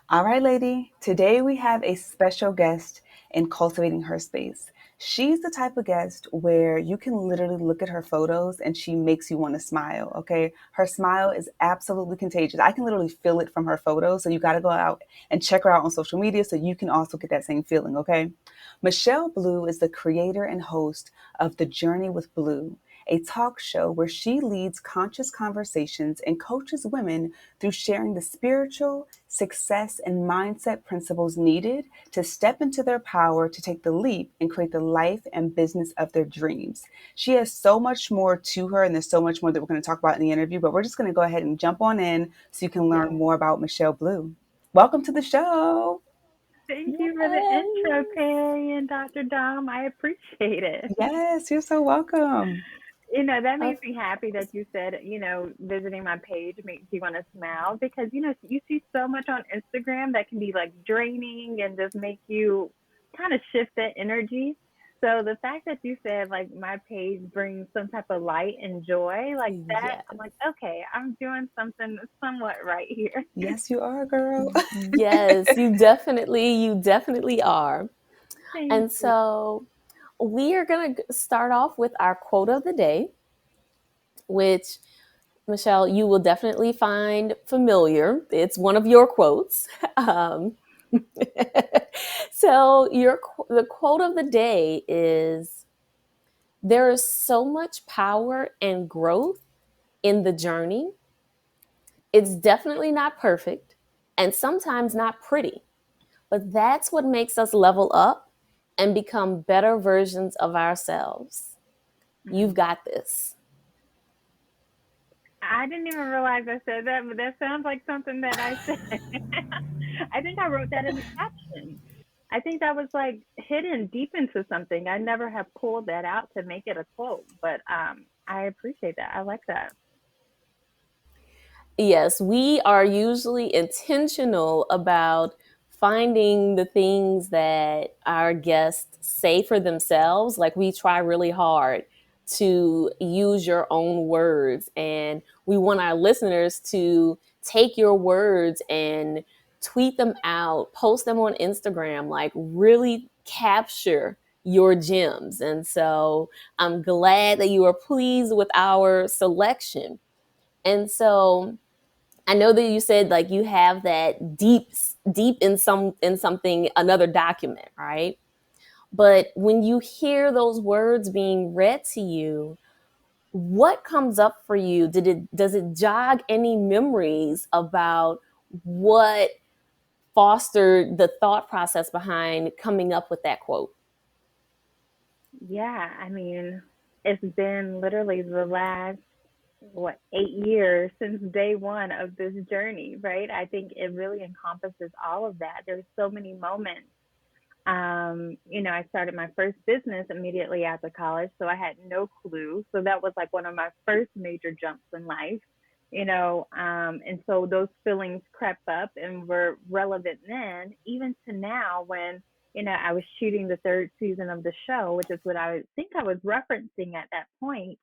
All right, lady. Today we have a special guest in cultivating her space. She's the type of guest where you can literally look at her photos and she makes you want to smile. Okay. Her smile is absolutely contagious. I can literally feel it from her photos. So you got to go out and check her out on social media so you can also get that same feeling. Okay. Michelle Blue is the creator and host of The Journey with Blue, a talk show where she leads conscious conversations and coaches women through sharing the spiritual, success, and mindset principles needed to step into their power to take the leap and create the life and business of their dreams. She has so much more to her, and there's so much more that we're going to talk about in the interview, but we're just going to go ahead and jump on in so you can learn more about Michelle Blue. Welcome to the show. Thank you for the intro, Yay! Terry and Dr. Dom. I appreciate it. Yes, you're so welcome. That Of makes me happy that you said, visiting my page makes you want to smile because, you see so much on Instagram that can be like draining and just make you kind of shift that energy. So the fact that you said like my page brings some type of light and joy like that, yes, I'm like, okay, I'm doing something somewhat right here. Yes, you are, girl. yes, you definitely are. Thank And you. so we are going to start off with our quote of the day, which Michelle, you will definitely find familiar. It's one of your quotes. Um, so the quote of the day is: "There is so much power and growth in the journey. It's definitely not perfect, and sometimes not pretty, but that's what makes us level up and become better versions of ourselves. You've got this." I didn't even realize I said that, but that sounds like something that I said. I think I wrote that in the caption. I think that was like hidden deep into something. I never have pulled that out to make it a quote, but I appreciate that. I like that. Yes, we are usually intentional about finding the things that our guests say for themselves. Like, we try really hard to use your own words, and we want our listeners to take your words and tweet them out, post them on Instagram, like really capture your gems. And so I'm glad that you are pleased with our selection. And so I know that you said like you have that deep in something, another document, right? But when you hear those words being read to you, what comes up for you? Does it jog any memories about what fostered the thought process behind coming up with that quote? Yeah, I mean, it's been literally the last, what, 8 years since day one of this journey, right? I think it really encompasses all of that. There's so many moments. I started my first business immediately after college, so I had no clue. So that was like one of my first major jumps in life, and so those feelings crept up and were relevant then, even to now when, I was shooting the third season of the show, which is what I think I was referencing at that point.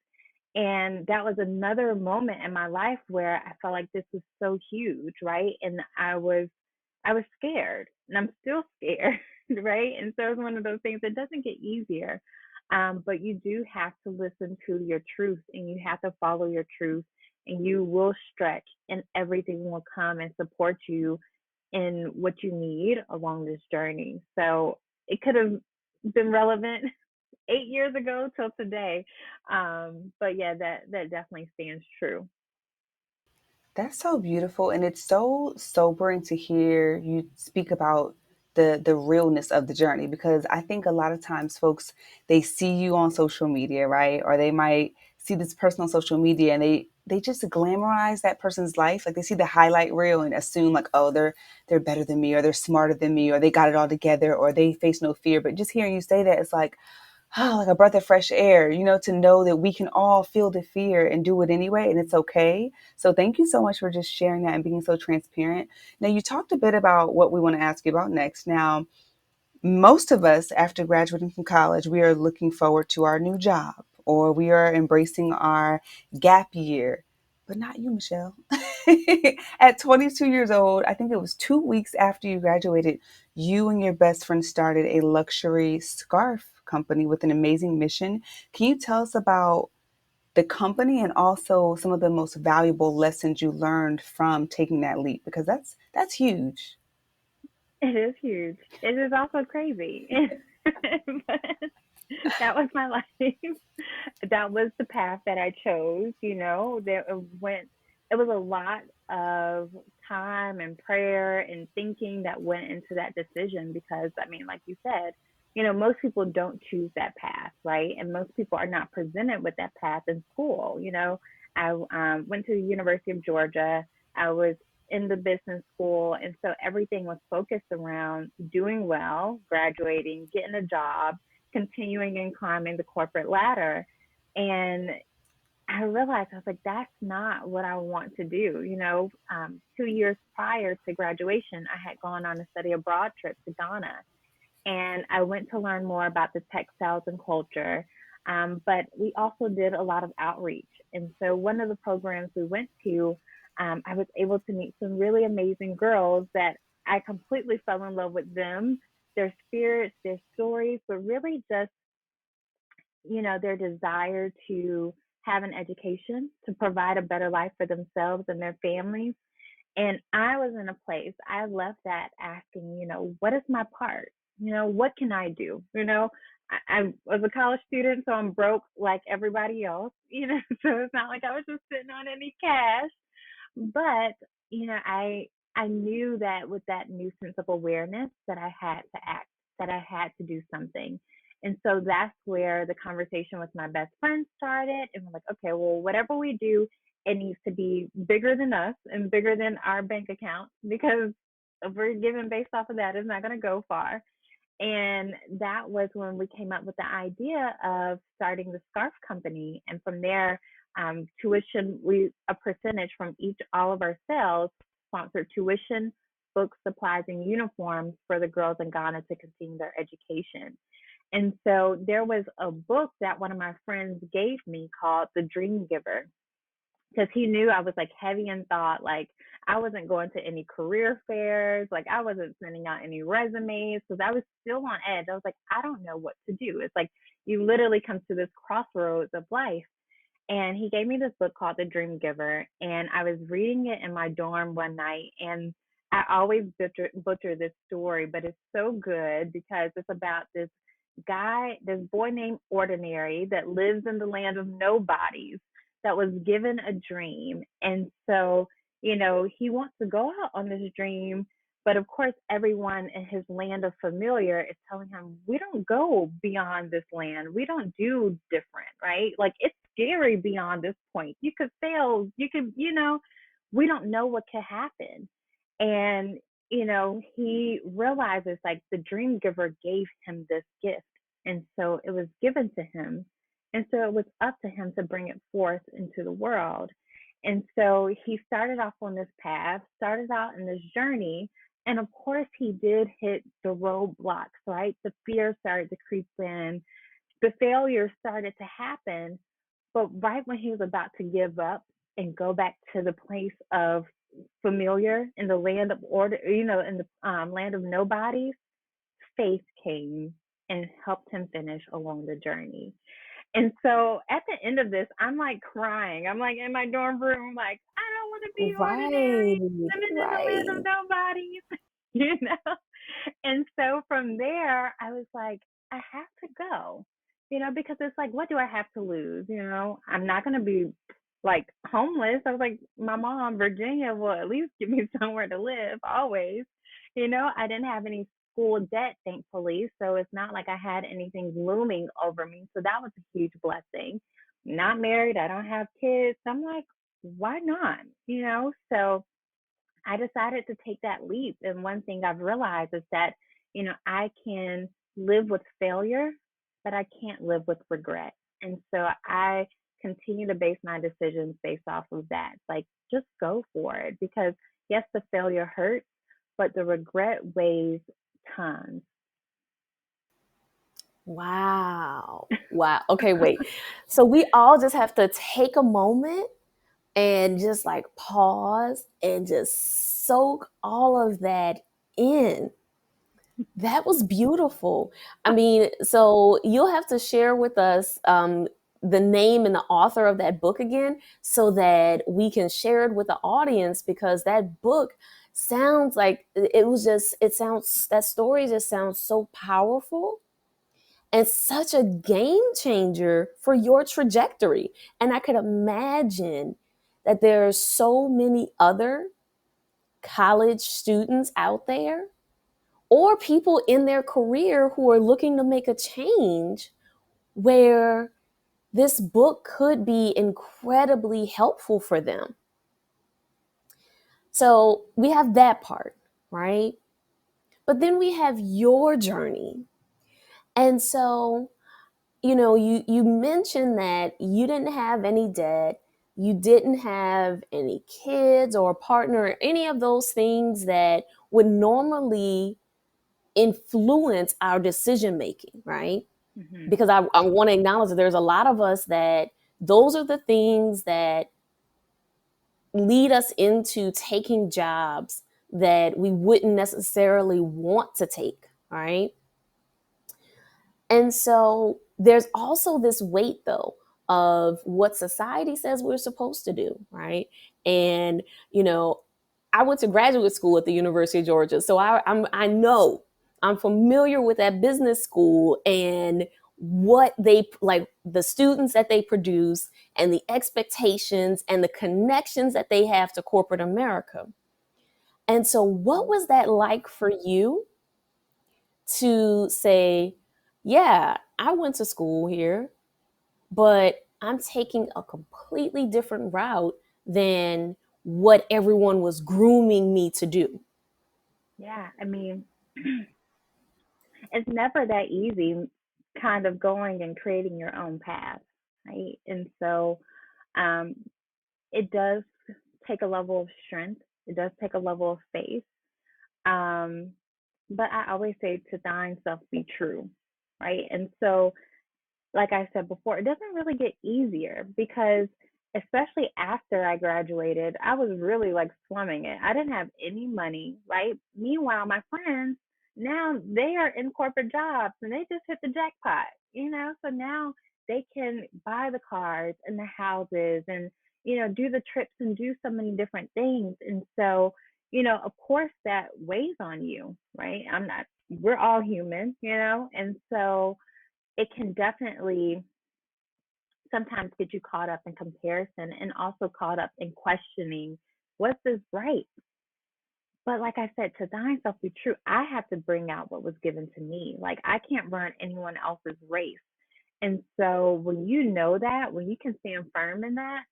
And that was another moment in my life where I felt like this was so huge, right? And I was scared, and I'm still scared, right? And so it's one of those things that doesn't get easier. But you do have to listen to your truth, and you have to follow your truth, and you will stretch, and everything will come and support you in what you need along this journey. So it could have been relevant 8 years ago till today. But yeah, that definitely stands true. That's so beautiful, and it's so sobering to hear you speak about the realness of the journey, because I think a lot of times folks, they see you on social media, right? Or they might see this person on social media and they just glamorize that person's life. Like they see the highlight reel and assume like, oh, they're better than me, or they're smarter than me, or they got it all together, or they face no fear. But just hearing you say that, it's like, oh, like a breath of fresh air, to know that we can all feel the fear and do it anyway, and it's okay. So thank you so much for just sharing that and being so transparent. Now, you talked a bit about what we want to ask you about next. Now, most of us, after graduating from college, we are looking forward to our new job, or we are embracing our gap year. But not you, Michelle. At 22 years old, I think it was 2 weeks after you graduated, you and your best friend started a luxury scarf company with an amazing mission. Can you tell us about the company and also some of the most valuable lessons you learned from taking that leap? Because that's huge. It is huge. It is also crazy. But that was my life. That was the path that I chose. There went. It was a lot of time and prayer and thinking that went into that decision because I mean, like you said, most people don't choose that path, right? And most people are not presented with that path in school. I went to the University of Georgia. I was in the business school, and so everything was focused around doing well, graduating, getting a job, continuing and climbing the corporate ladder. And I realized I was like, that's not what I want to do. 2 years prior to graduation, I had gone on a study abroad trip to Ghana, and I went to learn more about the textiles and culture. But we also did a lot of outreach. And so one of the programs we went to, I was able to meet some really amazing girls that I completely fell in love with them, their spirits, their stories, but really just, their desire to have an education, to provide a better life for themselves and their families. And I was in a place, I left that asking, what is my part? What can I do? I was a college student, so I'm broke like everybody else, so it's not like I was just sitting on any cash. But, I knew that with that new sense of awareness that I had to act, that I had to do something. And so that's where the conversation with my best friend started. And we're like, okay, well, whatever we do, it needs to be bigger than us and bigger than our bank account because if we're giving based off of that, it's not going to go far. And that was when we came up with the idea of starting the scarf company. And from there, tuition, a percentage from all of our sales sponsored tuition, books, supplies, and uniforms for the girls in Ghana to continue their education. And so there was a book that one of my friends gave me called The Dream Giver, because he knew I was like heavy in thought. Like I wasn't going to any career fairs. Like I wasn't sending out any resumes because I was still on edge. I was like, I don't know what to do. It's like you literally come to this crossroads of life. And he gave me this book called The Dream Giver. And I was reading it in my dorm one night. And I always butcher this story, but it's so good because it's about this boy named Ordinary that lives in the land of nobodies that was given a dream. And so, he wants to go out on this dream. But of course, everyone in his land of familiar is telling him, we don't go beyond this land. We don't do different, right? Like it's scary beyond this point. You could fail. You could, we don't know what could happen. And, he realizes like the dream giver gave him this gift. And so it was given to him. And so it was up to him to bring it forth into the world. And so he started off on this path, started out in this journey. And of course, he did hit the roadblocks, right? The fear started to creep in, the failure started to happen. But right when he was about to give up and go back to the place of familiar in the land of order, in the land of nobodies, faith came and helped him finish along the journey. And so at the end of this, I'm like crying. I'm like in my dorm room, like, I don't want to be Right, ordinary, living in the land of right. nobodies, you know? And so from there, I was like, I have to go, because it's like, what do I have to lose? I'm not going to be like homeless. I was like, my mom, Virginia, will at least give me somewhere to live always. I didn't have any school debt, thankfully. So it's not like I had anything looming over me. So that was a huge blessing. Not married, I don't have kids. I'm like, why not? So I decided to take that leap. And one thing I've realized is that, I can live with failure, but I can't live with regret. And so I continue to base my decisions based off of that. Like, just go for it because, yes, the failure hurts, but the regret weighs tons. Wow. Wow. Okay, wait. So we all just have to take a moment and just like pause and just soak all of that in. That was beautiful. I mean, so you'll have to share with us the name and the author of that book again so that we can share it with the audience, because that book sounds like it was just, it sounds, that story just sounds so powerful and such a game changer for your trajectory. And I could imagine that there are so many other college students out there or people in their career who are looking to make a change where this book could be incredibly helpful for them. So we have that part, right? But then we have your journey. And so, you mentioned that you didn't have any debt, you didn't have any kids or a partner, or any of those things that would normally influence our decision making, right? Hmm. Because I want to acknowledge that there's a lot of us that those are the things that lead us into taking jobs that we wouldn't necessarily want to take, right? And so there's also this weight, though, of what society says we're supposed to do, right? And, you know, I went to graduate school at the University of Georgia. So I know, I'm familiar with that business school and what they like, the students that they produce and the expectations and the connections that they have to corporate America. And so, what was that like for you to say, yeah, I went to school here, but I'm taking a completely different route than what everyone was grooming me to do? Yeah, I mean, it's never that easy kind of going and creating your own path, right? And so um, it does take a level of strength, it does take a level of faith. Um, but I always say to thine self be true, right? And so like I said before, it doesn't really get easier because especially after I graduated, I was really like slumming it. I didn't have any money, right? Meanwhile, my friends now they are in corporate jobs and they just hit the jackpot, So now they can buy the cars and the houses and do the trips and do so many different things. And so, of course that weighs on you, right? I'm not we're all human, and so it can definitely sometimes get you caught up in comparison and also caught up in questioning what's this right. But like I said, to thine self be true, I have to bring out what was given to me. Like I can't run anyone else's race. And so when you know that, when you can stand firm in that,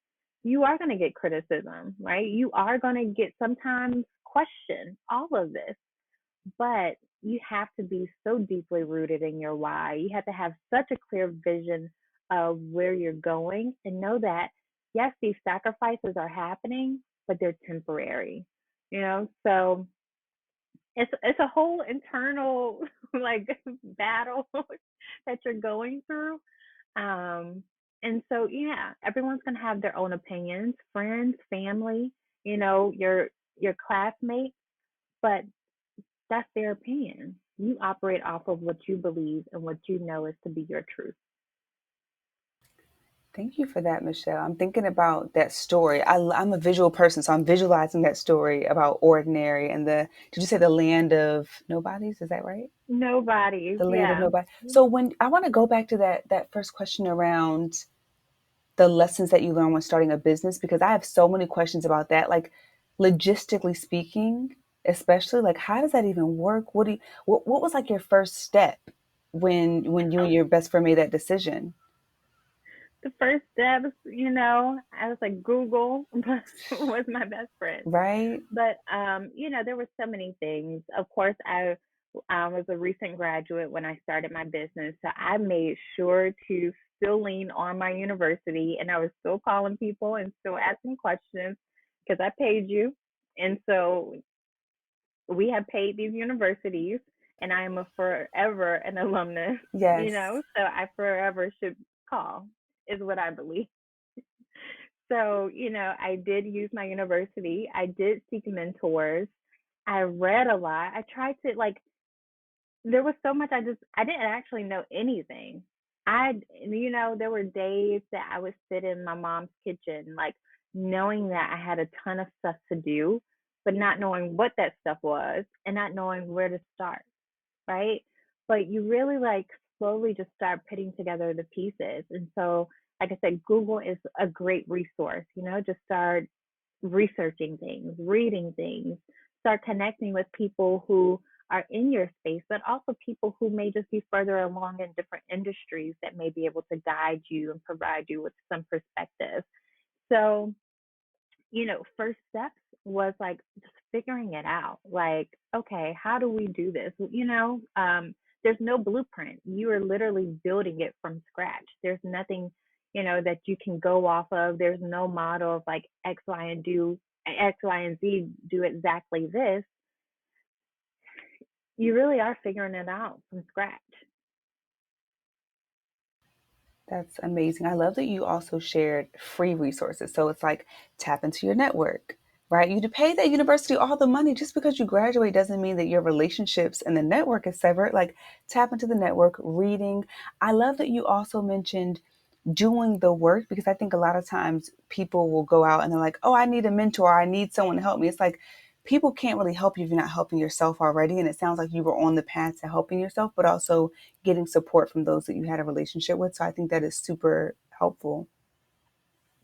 you are going to get criticism, right? You are going to get sometimes question all of this, but you have to be so deeply rooted in your why. You have to have such a clear vision of where you're going and know that, yes, these sacrifices are happening, but they're temporary, So it's a whole internal like battle that you're going through. Um, and so, yeah, everyone's going to have their own opinions, friends, family, your classmates, but that's their opinion. You operate off of what you believe and what you know is to be your truth. Thank you for that, Michelle. I'm thinking about that story. I'm a visual person, so I'm visualizing that story about ordinary and did you say the land of nobodies? Is that right? Nobody's, The land of yeah. nobody. So when I want to go back to that first question around the lessons that you learn when starting a business, because I have so many questions about that. Like logistically speaking, especially like how does that even work? What was like your first step when you and your best friend made that decision? The first steps, I was like Google was my best friend. Right? But there were so many things. Of course, I was a recent graduate when I started my business, so I made sure to still lean on my university, and I was still calling people and still asking questions because I paid you, and so we have paid these universities, and I am a forever an alumnus, Yes. so I forever should call, is what I believe. So, I did use my university. I did seek mentors. I read a lot. I tried to like there was so much I didn't actually know anything. There were days that I would sit in my mom's kitchen, like knowing that I had a ton of stuff to do, but not knowing what that stuff was and not knowing where to start, right? But you really like slowly just start putting together the pieces. And so, like I said, Google is a great resource, just start researching things, reading things, start connecting with people who are in your space, but also people who may just be further along in different industries that may be able to guide you and provide you with some perspective. So, first steps was like just figuring it out. Like, okay, how do we do this? There's no blueprint. You are literally building it from scratch. There's nothing, that you can go off of. There's no model of like X, Y, and Z do exactly this. You really are figuring it out from scratch. That's amazing. I love that you also shared free resources. So it's like tap into your network, right? You pay that university all the money. Just because you graduate doesn't mean that your relationships and the network is severed. Like tap into the network, reading. I love that you also mentioned doing the work, because I think a lot of times people will go out and they're like, oh, I need a mentor. I need someone to help me. It's like people can't really help you if you're not helping yourself already. And it sounds like you were on the path to helping yourself, but also getting support from those that you had a relationship with. So I think that is super helpful.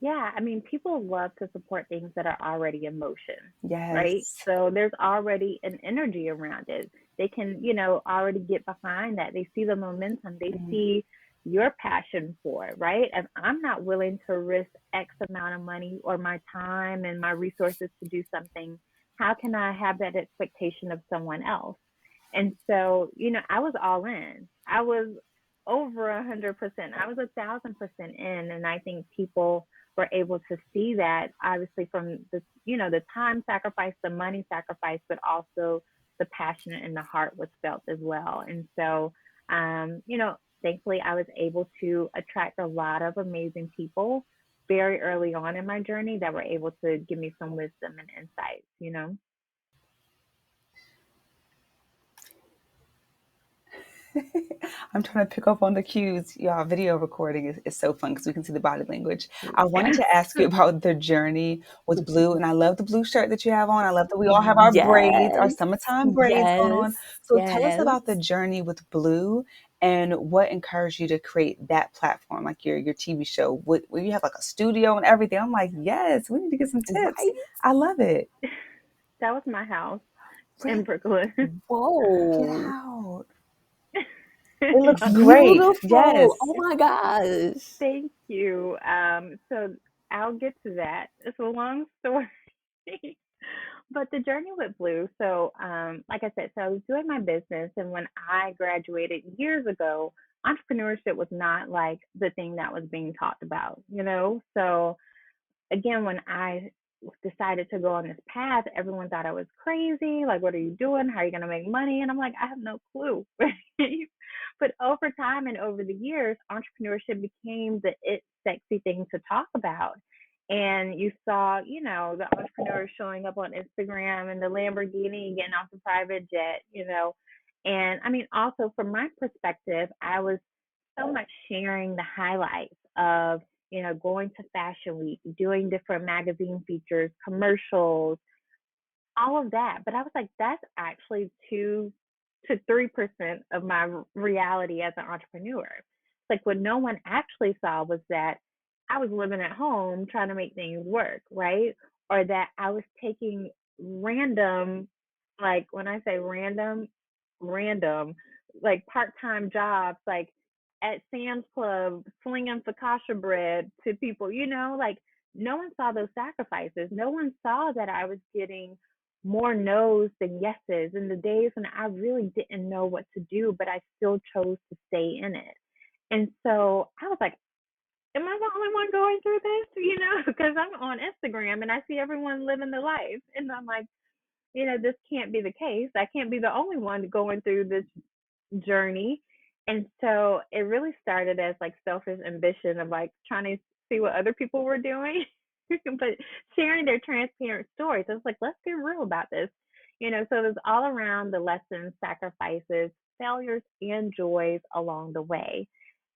Yeah, I mean, people love to support things that are already in motion, right? Yes. So there's already an energy around it. They can, already get behind that. They see the momentum, they Mm. see your passion for it, right? And I'm not willing to risk X amount of money or my time and my resources to do something. How can I have that expectation of someone else? And so, I was all in. I was over 100%. I was 1,000% in, and I think people were able to see that obviously from the time sacrifice, the money sacrifice, but also the passion and the heart was felt as well. And so, thankfully, I was able to attract a lot of amazing people very early on in my journey that were able to give me some wisdom and insights. I'm trying to pick up on the cues. Y'all, video recording is so fun because we can see the body language. I wanted Yes. to ask you about the journey with blue, and I love the blue shirt that you have on. I love that we all have our braids, our Yes. summertime braids going on. Yes. So tell us Yes. about the journey with blue and what encouraged you to create that platform, like your TV show, where you have like a studio and everything. I'm like, yes, we need to get some tips. Right? I love it. That was my house in Really? Brooklyn. Get Whoa. out. It looks No, great. Beautiful. Yes. Oh my gosh. thank you. So I'll get to that. It's a long story. But the journey with Blue, so like I said, so I was doing my business, and when I graduated years ago, entrepreneurship was not like the thing that was being talked about. So again, when I decided to go on this path, everyone thought I was crazy. Like, what are you doing? How are you going to make money? And I'm like, I have no clue. But over time and over the years, entrepreneurship became the it sexy thing to talk about. And you saw, the entrepreneurs showing up on Instagram and the Lamborghini getting off the private jet. And I mean, also from my perspective, I was so much sharing the highlights of going to Fashion Week, doing different magazine features, commercials, all of that. But I was like, that's actually 2 to 3% of my reality as an entrepreneur. Like what no one actually saw was that I was living at home trying to make things work, right? Or that I was taking random, like when I say random, like part-time jobs, like at Sam's Club, slinging focaccia bread to people, like no one saw those sacrifices. No one saw that I was getting more no's than yeses in the days when I really didn't know what to do, but I still chose to stay in it. And so I was like, am I the only one going through this? Because I'm on Instagram and I see everyone living the life. And I'm like, this can't be the case. I can't be the only one going through this journey. And so it really started as like selfish ambition of like trying to see what other people were doing. but sharing their transparent stories. It's like, let's be real about this. So it was all around the lessons, sacrifices, failures, and joys along the way.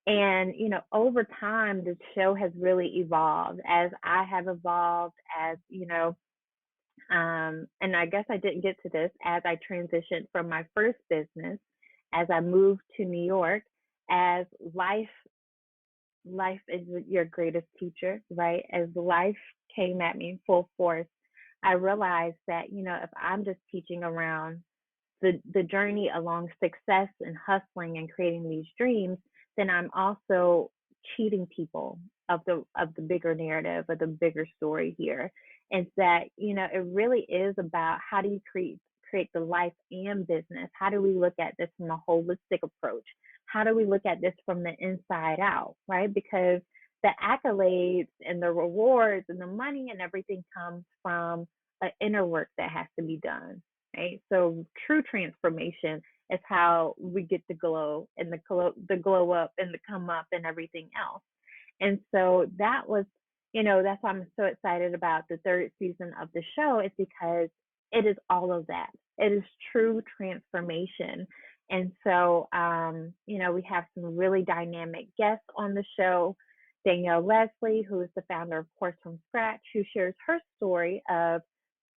And, over time, the show has really evolved as I have evolved, and I guess I didn't get to this as I transitioned from my first business, as I moved to New York, as life is your greatest teacher, right? As life came at me full force, I realized that, if I'm just teaching around the journey along success and hustling and creating these dreams, then I'm also cheating people of the bigger narrative, of the bigger story here. Is that, it really is about how do you create the life and business? How do we look at this from a holistic approach? How do we look at this from the inside out, right? Because the accolades and the rewards and the money and everything comes from an inner work that has to be done, right? So true transformation is how we get the glow and the glow up and the come up and everything else. And so that was, that's why I'm so excited about the third season of the show, is because it is all of that. It is true transformation. And so, we have some really dynamic guests on the show. Danielle Leslie, who is the founder of Course from Scratch, who shares her story of,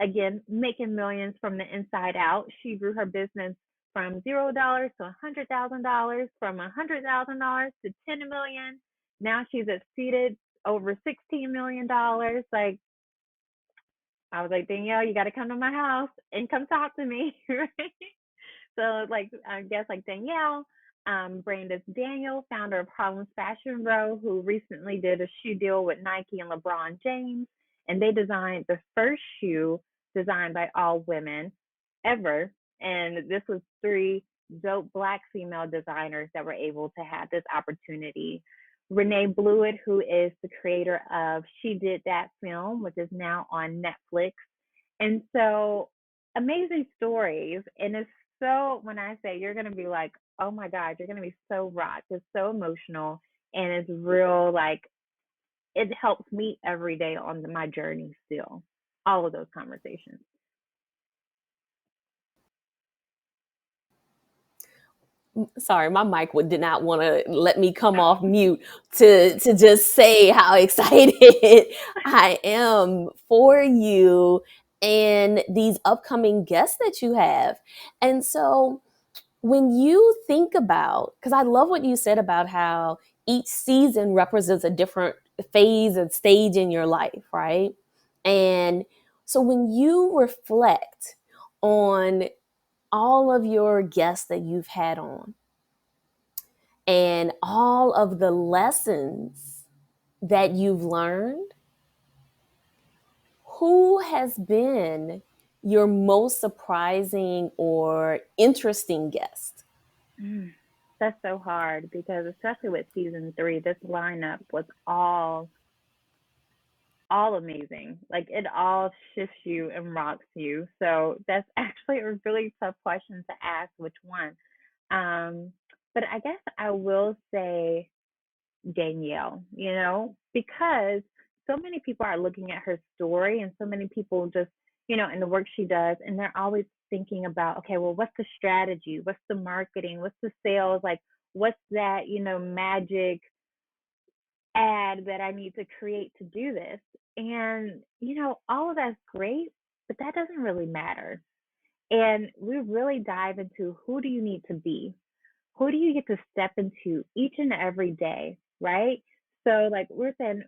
again, making millions from the inside out. She grew her business from $0 to $100,000, from $100,000 to 10 million. Now she's exceeded over $16 million. Like, I was like, Danielle, you got to come to my house and come talk to me, right? So, like, I guess, like Danielle, Brandis Daniel, founder of Harlem's Fashion Row, who recently did a shoe deal with Nike and LeBron James, and they designed the first shoe designed by all women ever. And this was three dope Black female designers that were able to have this opportunity. Renee Blewett, who is the creator of She Did That film, which is now on Netflix. And so, amazing stories. And it's so, when I say, you're going to be like, oh my God, you're going to be so rocked. It's so emotional. And it's real, like, it helps me every day on my journey still. All of those conversations. Sorry, my mic did not want to let me come off mute to just say how excited I am for you and these upcoming guests that you have. And so when you think about, because I love what you said about how each season represents a different phase and stage in your life, right? And so when you reflect on all of your guests that you've had on and all of the lessons that you've learned, who has been your most surprising or interesting guest? Mm, that's so hard because, especially with season three, this lineup was all amazing. Like, it all shifts you and rocks you. So that's actually a really tough question to ask which one. Um, but I guess I will say Danielle, because so many people are looking at her story, and so many people just, in the work she does, and they're always thinking about, okay, well, what's the strategy? What's the marketing? What's the sales? Like, what's that, magic ad that I need to create to do this? And, all of that's great, but that doesn't really matter. And we really dive into, who do you need to be? Who do you get to step into each and every day, right? So, like, we're saying,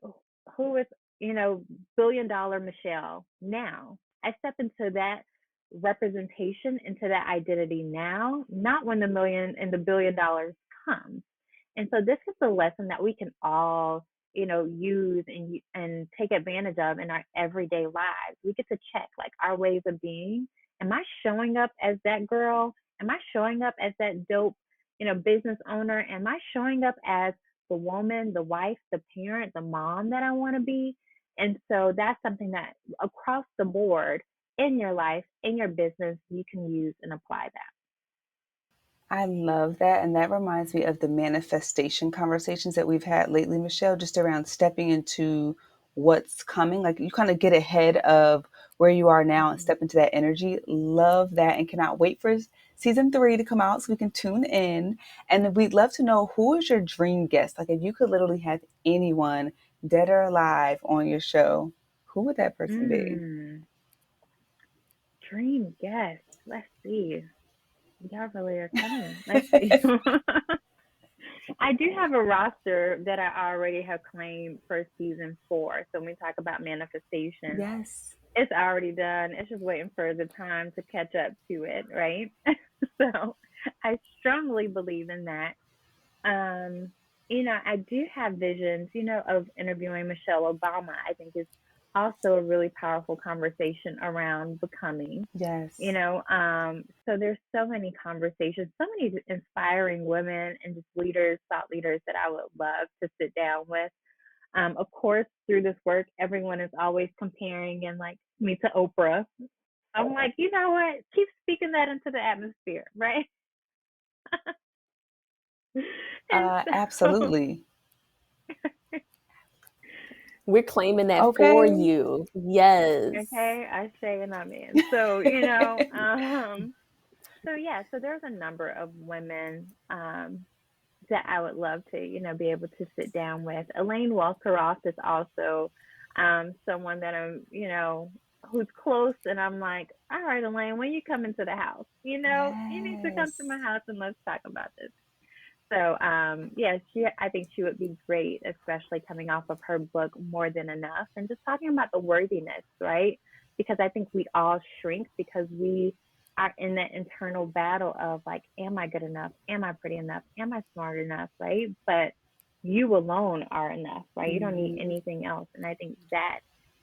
who is, you know, $1 billion Michelle now? I step into that representation, into that identity now, not when the million and the $1 billion comes. And so this is a lesson that we can all, use and take advantage of in our everyday lives. We get to check, like, our ways of being. Am I showing up as that girl? Am I showing up as that dope, business owner? Am I showing up as the woman, the wife, the parent, the mom that I want to be? And so that's something that, across the board, in your life, in your business, you can use and apply that. I love that. And that reminds me of the manifestation conversations that we've had lately, Michelle, just around stepping into what's coming. Like you kind of get ahead of where you are now and Mhm. step into that energy. Love that and cannot wait for season 3 to come out so we can tune in. And we'd love to know, who is your dream guest? Like if you could literally have anyone, dead or alive, on your show, who would that person be? Mm, dream guest. Let's see. Y'all really are coming. Let's see. I do have a roster that I already have claimed for season 4. So when we talk about manifestation, Yes. it's already done. It's just waiting for the time to catch up to it, right? So I strongly believe in that. Um, I do have visions, of interviewing Michelle Obama. I think is also a really powerful conversation around becoming. Yes. So there's so many conversations, so many inspiring women and just leaders, thought leaders that I would love to sit down with. Of course, through this work, everyone is always comparing and like me to Oprah. I'm like, you know what? Keep speaking that into the atmosphere, right? And so, Absolutely. We're claiming that for Okay. you. Yes. okay, I say and I'm in. So, so yeah, so there's a number of women that I would love to, be able to sit down with. Elaine Walkeroth is also someone that who's close, and I'm like, all right, Elaine, when you come into the house, you need to come to my Yes. house and let's talk about this. So, yeah, I think she would be great, especially coming off of her book, More Than Enough, and just talking about the worthiness, right? Because I think we all shrink because we are in that internal battle of like, am I good enough? Am I pretty enough? Am I smart enough? Right. But you alone are enough, right? You don't need Hmm. anything else. And I think that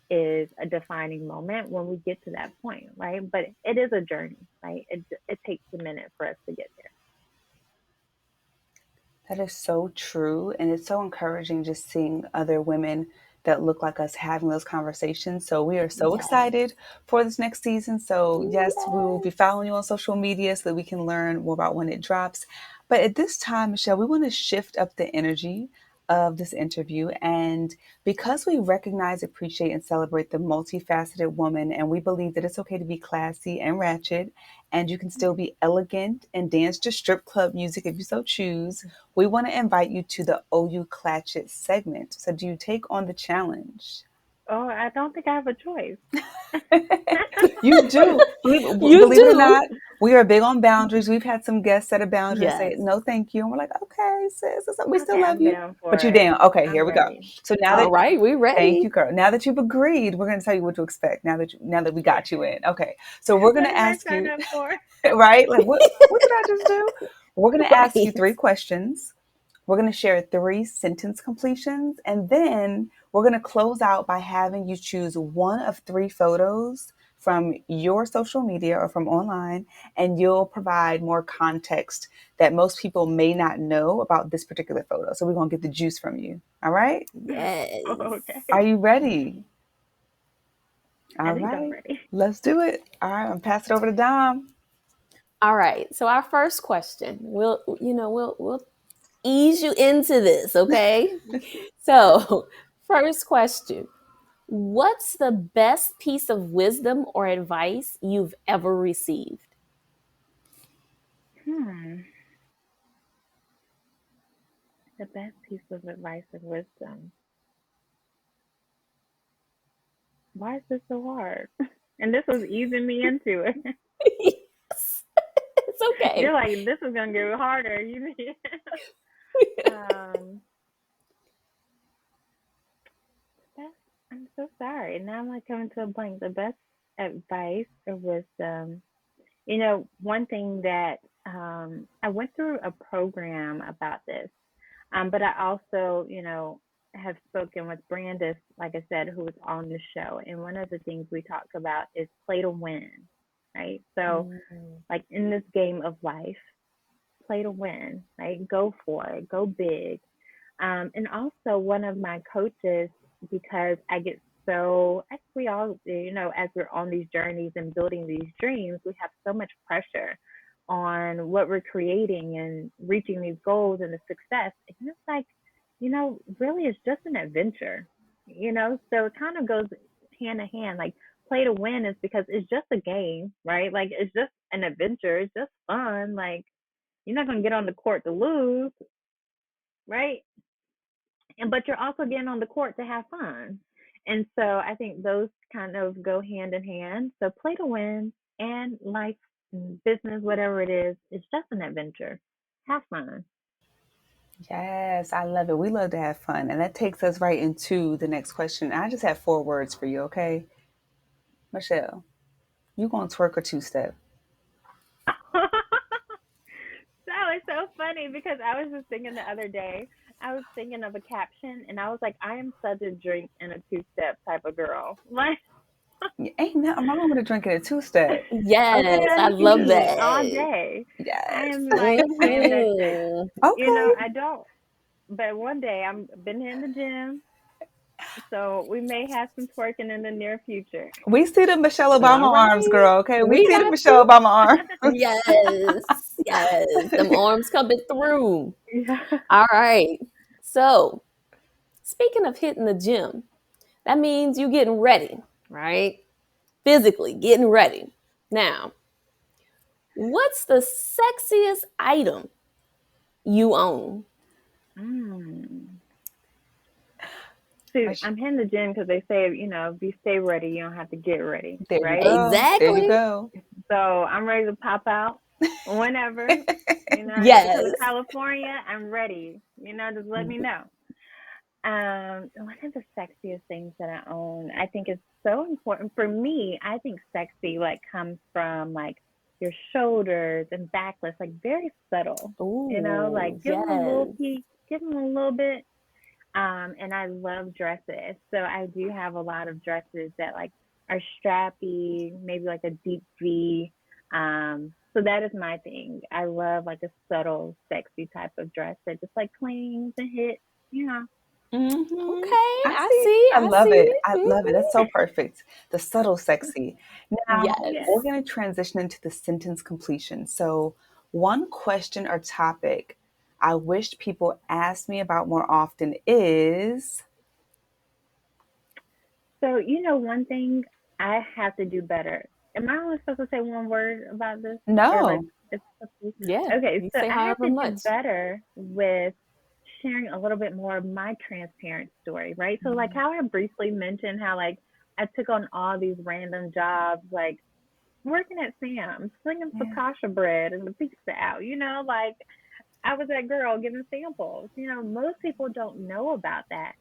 is a defining moment when we get to that point, right? But it is a journey, right? It takes a minute for us to get there. That is so true. And it's so encouraging just seeing other women that look like us having those conversations. So we are so Yes. excited for this next season. So, yes, we will be Yes. following you on social media so that we can learn more about when it drops. But at this time, Michelle, we want to shift up the energy of this interview. And because we recognize, appreciate, and celebrate the multifaceted woman, and we believe that it's okay to be classy and ratchet, and you can still be elegant and dance to strip club music if you so choose, we want to invite you to the OU Clatchet segment. So, do you take on the challenge? Oh, I don't think I have a choice. You do. You Believe it or do. not, we are big on boundaries. We've had some guests set a boundary and say, Yes. no, thank you. And we're like, okay, sis, we still Okay, love I'm you. down But for you it. down. Okay, here I'm we go. ready. So now All that, right, we're thank you, ready. girl. Now that you've agreed, we're going to tell you what to expect. Now that we got you in. Okay. So we're going What to did I ask sign you, up for? right? Like, what did I just do? We're going to ask you Right. 3 questions. We're going to share 3 sentence completions, and then we're going to close out by having you choose one of 3 photos from your social media or from online, and you'll provide more context that most people may not know about this particular photo. So we're going to get the juice from you. All right? Yes. Okay. Are you ready? I All think I'm right. ready. Let's do it. All right. I'm going to pass it over to Dom. All right. So our first question, we'll ease you into this, okay? So, first question. What's the best piece of wisdom or advice you've ever received? Hmm. The best piece of advice and wisdom. Why is this so hard? And this was easing me into it. Yes, it's You're okay. like, this is gonna get harder. You need. um. Best. I'm so sorry. Now I'm like coming to a blank. The best advice or wisdom. One thing that I went through a program about this, but I also, have spoken with Brandis, like I said, who was on the show. And one of the things we talked about is play to win, right? So, Mm. like in this game of life, play to win, right? Go for it, go big. And also, one of my coaches, because I get so, I think we all, as we're on these journeys and building these dreams, we have so much pressure on what we're creating and reaching these goals and the success. And it's like, really, it's just an adventure. So it kind of goes hand in hand. Like, play to win is because it's just a game, right? Like, it's just an adventure. It's just fun. Like, you're not going to get on the court to lose, right? And but you're also getting on the court to have fun. And so I think those kind of go hand in hand. So play to win and life, business, whatever it is, it's just an adventure. Have fun. Yes, I love it. We love to have fun. And that takes us right into the next question. I just have 4 words for you, okay? Michelle, you gonna twerk or two step? That was so funny because I was just thinking the other day, I was thinking of a caption and I was like, I am such a drink and a two step type of girl. Like, Ain't nothing wrong with a drink and a two step. Yes, I Okay? love me all that. day. I Yes. am like, I am that chick. Hmm. Okay. I don't, but one day I'm been in the gym, so we may have some twerking in the near future. We see the Michelle Obama All arms, right. girl, okay? We We see the got Michelle you. Obama arms. Yes. Yes. Them arms coming through. Yeah. All right. So, speaking of hitting the gym, that means you getting ready, right? Physically getting ready. Now, what's the sexiest item you own? Mm. See, Mich- I'm hitting the gym because they say, if you stay ready, you don't have to get ready, There you right? go. There you Exactly. go. So I'm ready to pop out whenever. If you come to Yes. California, I'm ready. Just let me know. One of the sexiest things that I own, I think is so important for me. I think sexy like comes from like your shoulders and backless, like very subtle. Like Ooh, give them a little yes. peek, give them a little bit. And I love dresses, so I do have a lot of dresses that like are strappy, maybe like a deep V. So that is my thing. I love like a subtle, sexy type of dress that just like clings and hits. You know. Hmm. Okay, I I see. see. I I love see. it. I love it. That's Mhm. so perfect. The subtle sexy. Now, Yes. Yes. we're going to transition into the sentence completion. So, one question or topic I wish people asked me about more often is So one thing I have to do better. Am I only supposed to say one word about this, or like no. it's supposed Yeah. okay? You So say I have however to do much. better with sharing a little bit more of my transparent story, right? So like how I briefly mentioned how like I took on all these random jobs, like working at Sam's, slinging Yeah. focaccia bread and the pizza out, like I was that girl giving samples. Most people don't know about that.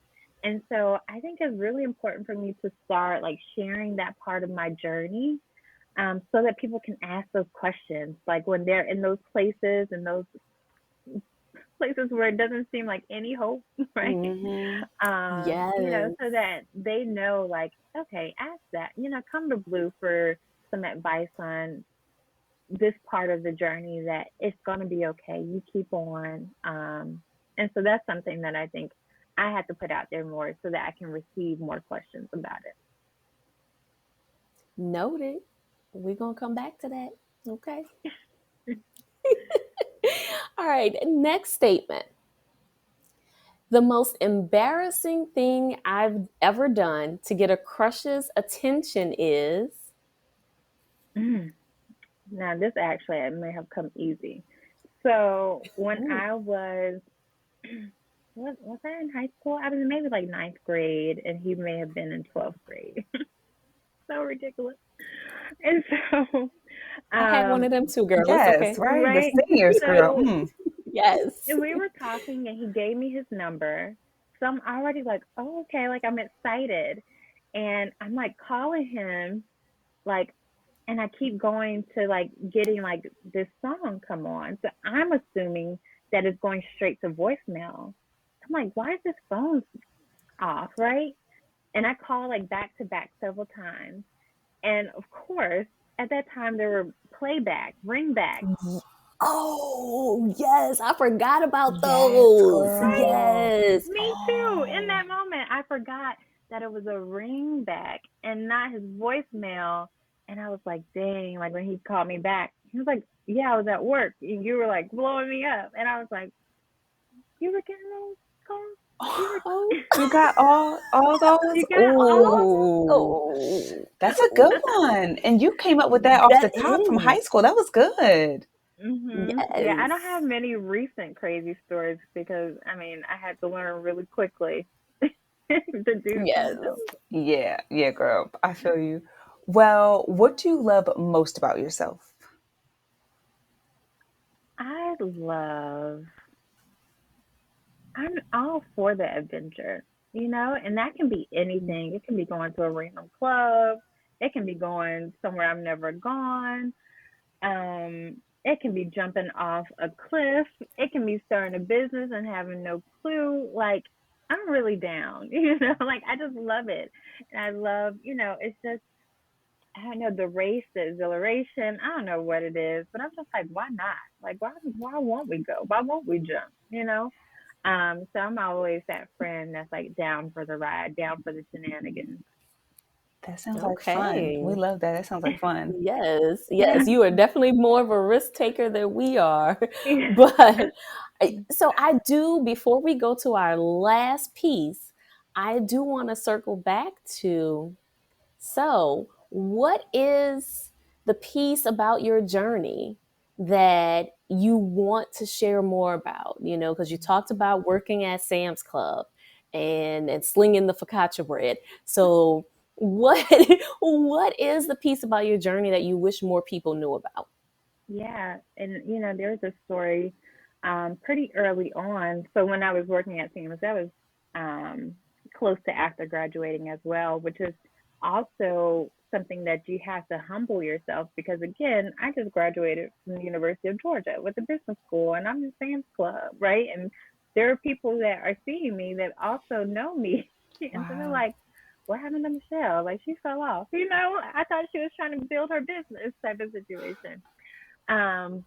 And so I think it's really important for me to start like sharing that part of my journey, so that people can ask those questions. Like when they're in those places and those places where it doesn't seem like any hope, right? Hmm. Yes. So that they know, like, okay, ask that. Come to Blue for some advice on this part of the journey that it's going to be okay. You keep on. And so that's something that I think I have to put out there more so that I can receive more questions about it. Noted. We're going to come back to that. Okay. All right. Next statement. The most embarrassing thing I've ever done to get a crush's attention is. Mm. Now, this actually it may have come easy. So when Ooh. I was, was I in high school? I was maybe like ninth grade, and he may have been in 12th grade. So ridiculous. And so, I had one um, of them too, girl. It's Yes, okay. right? The right. seniors, girl. So Mm. Yes. we were talking, and he gave me his number. So I'm already like, oh, okay, like I'm excited, and I'm like calling him, like, and I keep going to like getting like this song come on. So I'm assuming that it's going straight to voicemail. I'm like, why is this phone off, right? And I call like back to back several times. And of course, at that time there were playback, ringback, Oh, yes. I forgot about Yes, those. right? girl. Yes. Me too. In Oh. that moment, I forgot that it was a ringback and not his voicemail. And I was like, dang, like when he called me back, he was like, yeah, I was at work. And you were like blowing me up. And I was like, you were getting those calls? You were Oh, You got all those? you got all of them? Ooh, oh, that's a good one. And you came up with that off that the top from high is. school. That was good. Yeah, I don't Yes. have many recent crazy stories because I mean I had to learn really quickly to do Yes. some of them. Yeah, yeah, girl. I feel you. Well, what do you love most about yourself? I love I'm all for the adventure, and that can be anything. It can be going to a random club. It can be going somewhere I've never gone. It can be jumping off a cliff. It can be starting a business and having no clue. Like, I'm really down, like I just love it. And I love, it's just, I don't know, the race, the exhilaration. I don't know what it is, but I'm just like, why not? Like, why won't we go? Why won't we jump? So I'm always that friend that's like down for the ride, down for the shenanigans. That sounds like fun. We Okay. love that. That sounds like fun. Yes, yes, you are definitely more of a risk taker than we are. But so I do, before we go to our last piece, I do want to circle back to, so what is the piece about your journey that you want to share more about? Because you talked about working at Sam's Club and slinging the focaccia bread. So what what is the piece about your journey that you wish more people knew about? Yeah, and there's a story pretty early on. So when I was working at Siemens, that was um, close to after graduating as well, which is also something that you have to humble yourself because again, I just graduated from the University of Georgia with a business school, and I'm in Sam's Club, right? And there are people that are seeing me that also know me, and so they're Wow. like, "What happened to Michelle? Like she fell off." I thought she was trying to build her business type of situation.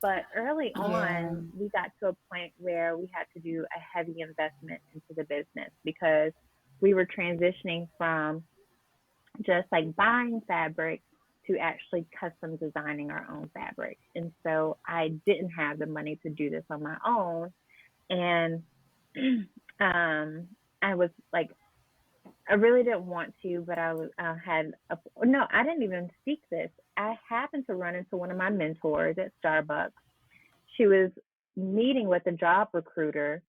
But early Yeah. on, we got to a point where we had to do a heavy investment into the business because we were transitioning from just like buying fabric to actually custom designing our own fabric. And so I didn't have the money to do this on my own. And I was like, I really didn't want to, but had no, I didn't even seek this. I happened to run into one of my mentors at Starbucks. She was meeting with a job recruiter,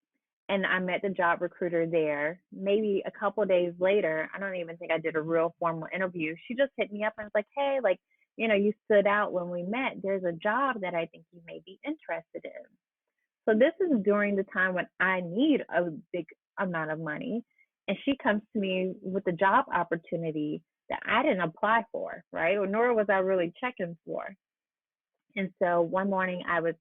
and I met the job recruiter there. Maybe a couple of days later, I don't even think I did a real formal interview. She just hit me up and was like, "Hey, like, you stood out when we met. There's a job that I think you may be interested in." So this is during the time when I need a big amount of money, and she comes to me with a job opportunity that I didn't apply for, right? Or nor was I really checking for. And so one morning I was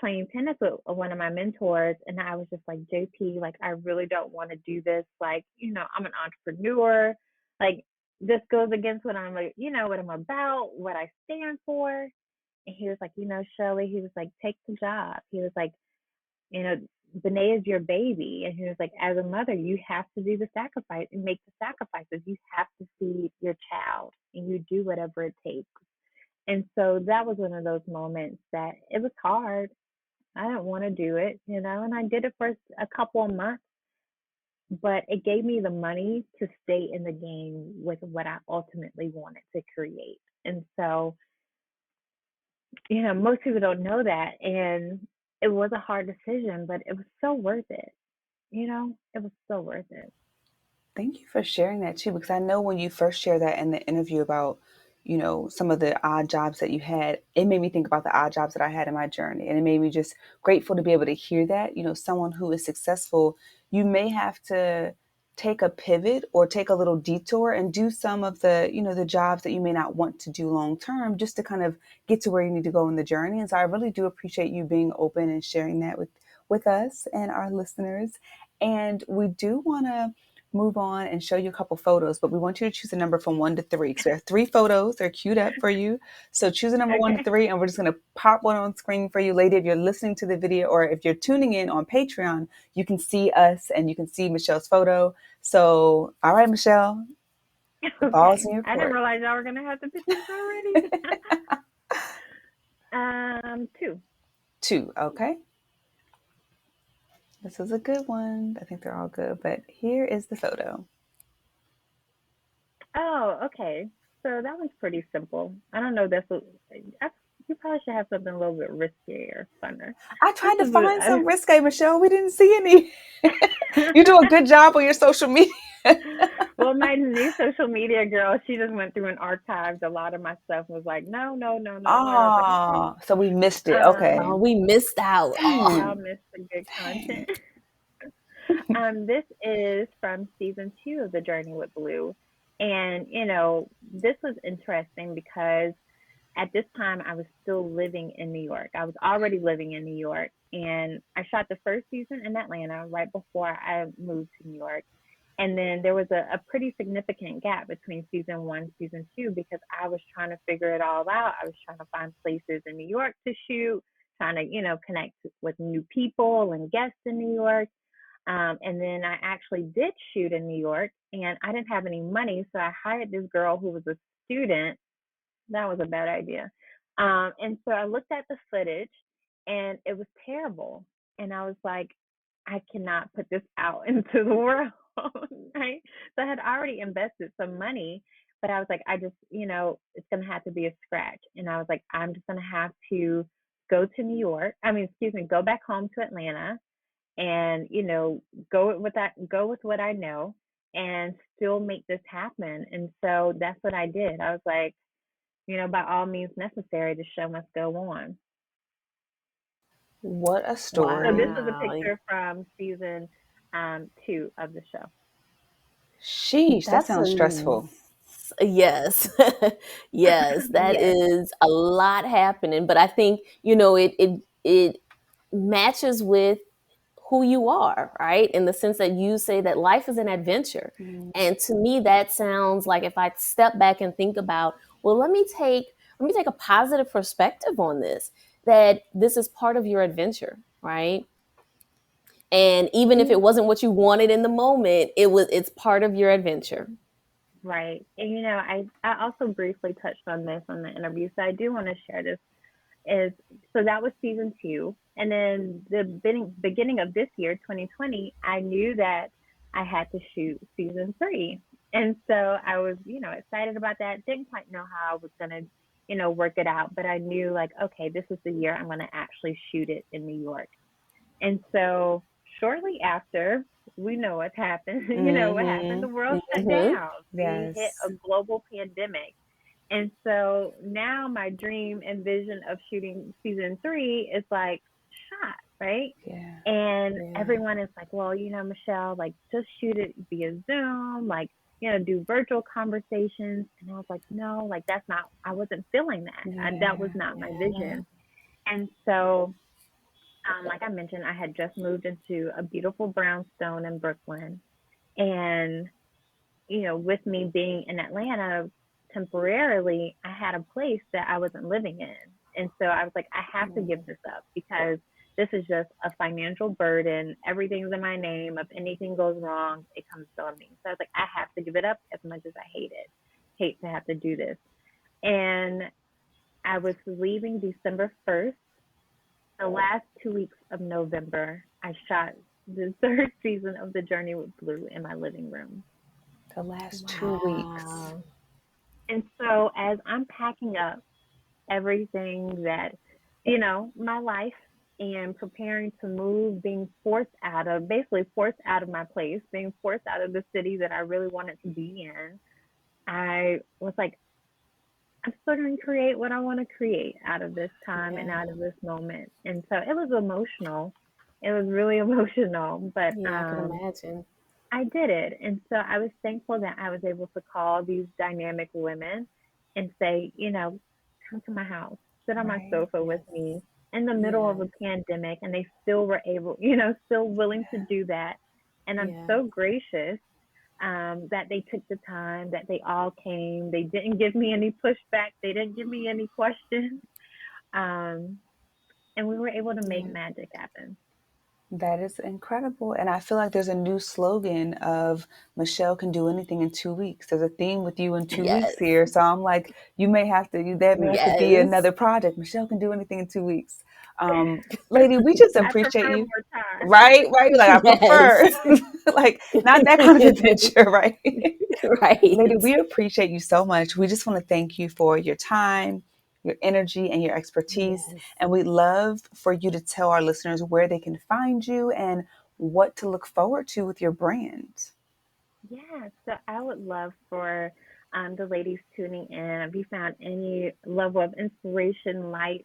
playing tennis with one of my mentors, and I was just like, JP, like, I really don't want to do this. Like, I'm an entrepreneur. Like, this goes against what I'm like, what I'm about, what I stand for. And he was like, Shirley, he was like, take the job. He was like, you know, Benet is your baby. And he was like, as a mother, you have to do the sacrifice and make the sacrifices. You have to feed your child and you do whatever it takes. And so that was one of those moments that it was hard. I didn't want to do it, and I did it for a couple of months, but it gave me the money to stay in the game with what I ultimately wanted to create. And so, most people don't know that. And it was a hard decision, but it was so worth it. It was so worth it. Thank you for sharing that too, because I know when you first shared that in the interview about, some of the odd jobs that you had, it made me think about the odd jobs that I had in my journey. And it made me just grateful to be able to hear that, someone who is successful, you may have to take a pivot or take a little detour and do some of the, the jobs that you may not want to do long term just to kind of get to where you need to go in the journey. And so I really do appreciate you being open and sharing that with us and our listeners. And we do want to move on and show you a couple photos, but we want you to choose a number from 1 to 3. So we have 3 photos. They're queued up for you. So choose a number one to Okay. three, and we're just going to pop one on screen for you later. If you're listening to the video or if you're tuning in on Patreon, you can see us and you can see Michelle's photo. So, all right, Michelle, the ball's Okay. in your I didn't court. realize y'all were going to have the pictures already. 2. Two, okay. This is a good one. I think they're all good, but here is the photo. Oh, okay. So that one's pretty simple. I don't know. I, you probably should have something a little bit riskier, funner. I This tried to is find a, some risque, Michelle. We didn't see any. You do a good job on your social media. well, my new social media girl, she just went through and archived a lot of my stuff and was like, no, no, no, no, no. I was like, okay. Ah, so we missed it. Um, Okay. Oh, we missed out. Oh. y'all Dang. missed the good content. Dang. This is from season 2 of The Journey with Blue. And, this was interesting because at this time I was still living in New York. I was already living in New York. And I shot the first season in Atlanta right before I moved to New York. And then there was a pretty significant gap between season 1, season 2, because I was trying to figure it all out. I was trying to find places in New York to shoot, trying to, connect with new people and guests in New York. And then I actually did shoot in New York and I didn't have any money. So I hired this girl who was a student. That was a bad idea. And so I looked at the footage and it was terrible. And I was like, I cannot put this out into the world. Right. So I had already invested some money, but I was like, I just, it's going to have to be a scratch. And I was like, I'm just going to have to go to New York. I mean, excuse me, go back home to Atlanta and go with what I know and still make this happen. And so that's what I did. I was like, by all means necessary, the show must go on. What a So this story. is a Wow. picture from season 2 of the show. Sheesh, that That's sounds a stressful. yes. Yes, that Yes. is a lot happening, but I think, it matches with who you are, right? In the sense that you say that life is an adventure. Mm. And to me that sounds like, if I step back and think about, well, let me take a positive perspective on this, that this is part of your adventure, right? And even if Yeah. it wasn't what you wanted in the moment, it's part of your adventure. Right. And I also briefly touched on this on the interview, so I do want to share this. Is So that was season 2, and then the beginning of this year, 2020, I knew that I had to shoot season 3, and so I was excited about that. Didn't quite know how I was gonna work it out, but I knew, like, okay, this is the year I'm gonna actually shoot it in New York. And so shortly after, we know what happened. What happened? Mm-hmm. The world shut Hmm. down. We hit Yes. a global pandemic. And so now my dream and vision of shooting season 3 is like shot, right? Yeah. And Yeah. everyone is like, well, Michelle, like, just shoot it via Zoom, like, do virtual conversations. And I was like, no, like, that's not, I wasn't feeling that. That was Yeah. not my Yeah. vision. And so, like I mentioned, I had just moved into a beautiful brownstone in Brooklyn. And with me being in Atlanta temporarily, I had a place that I wasn't living in. And so I was like, I have to give this up because this is just a financial burden. Everything's in my name. If anything goes wrong, it comes on me. So I was like, I have to give it up as much as I hate it. Hate to have to do this. And I was leaving December 1st. The last 2 weeks of November, I shot the third season of The Journey with Blue in my living room. The last 2 weeks. Wow. And so as I'm packing up everything that, my life, and preparing to move, being basically forced out of my place, being forced out of the city that I really wanted to be in, I was like, I'm still going to create what I want to create out of this time and Yeah. out of this moment. And so it was emotional. It was really emotional, but Yeah, I can imagine. I did it. And so I was thankful that I was able to call these dynamic women and say, come to my house, sit on my Right. sofa with me in the middle of Yeah. a pandemic. And they still were able, still willing to do that. And I'm Yeah. so gracious that they took the time, that they all came. They didn't give me any pushback, they didn't give me any questions. Um, and we were able to make Yeah. magic happen. That is incredible. And I feel like there's a new slogan of Michelle can do anything in 2 weeks. There's a theme with you in 2 weeks Yes. here. So I'm like, you may have to, that may have to be Yes. another project. Michelle can do anything in 2 weeks. Lady, we just I appreciate prefer you. more Right, right. Like I prefer, Yes. like not that kind of adventure, right? Lady, Right. we appreciate you so much. We just want to thank you for your time, your energy, and your expertise. Yes. And we'd love for you to tell our listeners where they can find you and what to look forward to with your brand. Yeah, so I would love for the ladies tuning in. If you found any level of inspiration, light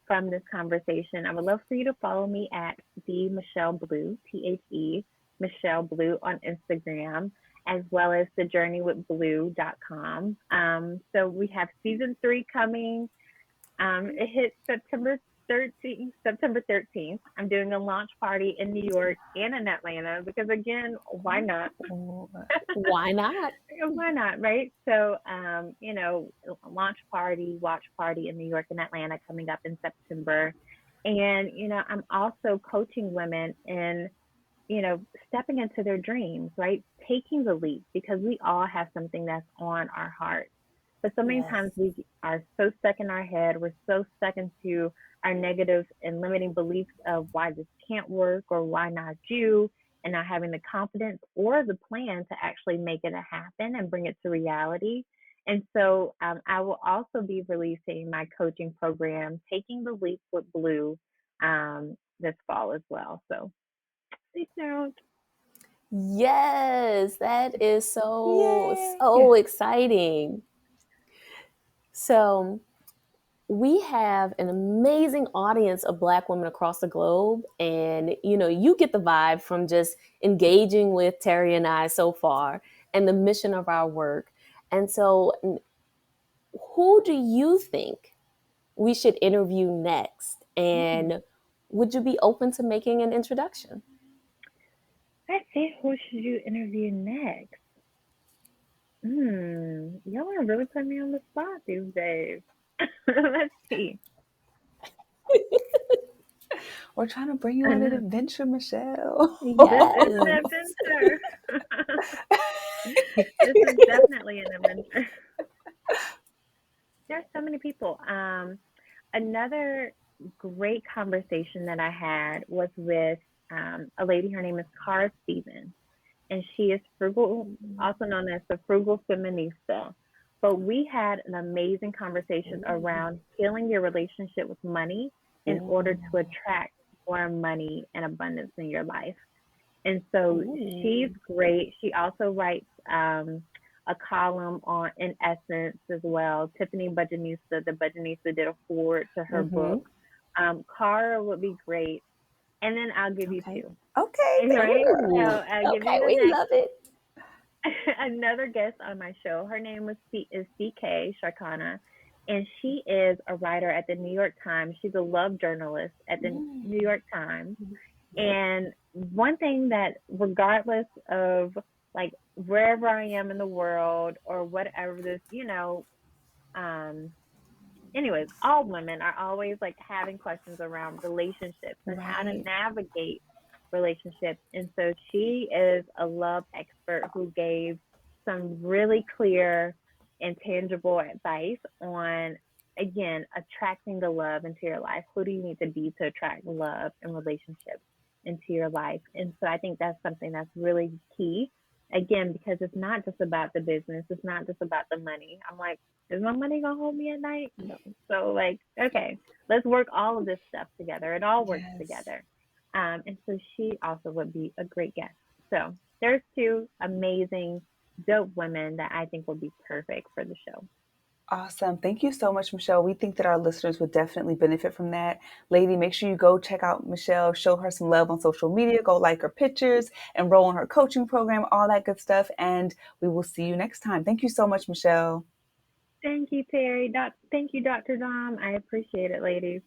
from this conversation, I would love for you to follow me at the Michelle Blue, THE Michelle Blue on Instagram, as well as thejourneywithblue.com. So we have season 3 coming. It hits September 13th. I'm doing a launch party in New York and in Atlanta because, again, why not? Oh, Why not? Why not, right? So, launch party, watch party in New York and Atlanta coming up in September. And, I'm also coaching women in, stepping into their dreams, right? Taking the leap because we all have something that's on our heart. But so many Yes. times we are so stuck in our head, we're so stuck into our negative and limiting beliefs of why this can't work or why not you, and not having the confidence or the plan to actually make it happen and bring it to reality. And so I will also be releasing my coaching program, Taking the Leap with Blue, this fall as well. So stay tuned. Yes, that is so, yay. so exciting. So, we have an amazing audience of Black women across the globe. And, you get the vibe from just engaging with Terri and I so far and the mission of our work. And so, who do you think we should interview next? Mm. And would you be open to making an introduction? Let's see, who should you interview next? Y'all are really putting me on the spot these days. Let's see. We're trying to bring you on an adventure, Michelle. This is an Yes. adventure. This is definitely an adventure. There's so many people. Another great conversation that I had was with a lady. Her name is Cara Stevens, and she is frugal, also known as the frugal feminista. But we had an amazing conversation around healing your relationship with money in order Ooh. to attract more money and abundance in your life. And so she's Ooh. great. She also writes a column on in Essence as well. Tiffany Budgetnista, the Budgetnista, did a forward to her book. Mm-hmm. Cara would be great. And then I'll give you Okay. two. Okay, thank you, Right? So girl. Ooh. I'll give Okay, you the we next love it. another guest on my show. Her name is CK Sharkana, and she is a writer at the New York Times. She's a love journalist at the New York Times. And one thing that, regardless of like wherever I am in the world or whatever this, um, anyways, all women are always like having questions around relationships and how to Right. navigate relationships. And so she is a love expert who gave some really clear and tangible advice on, again, attracting the love into your life. Who do you need to be to attract love and relationships into your life? And so I think that's something that's really key. Again, because it's not just about the business, it's not just about the money. I'm like, is my money gonna hold me at night? No. So like, okay, let's work all of this stuff together. It all works Yes. together. And so she also would be a great guest. So there's two amazing, dope women that I think would be perfect for the show. Awesome. Thank you so much, Michelle. We think that our listeners would definitely benefit from that. Lady, make sure you go check out Michelle, show her some love on social media, go like her pictures, enroll in her coaching program, all that good stuff. And we will see you next time. Thank you so much, Michelle. Thank you, Terri. Thank you, Dr. Dom. I appreciate it, ladies.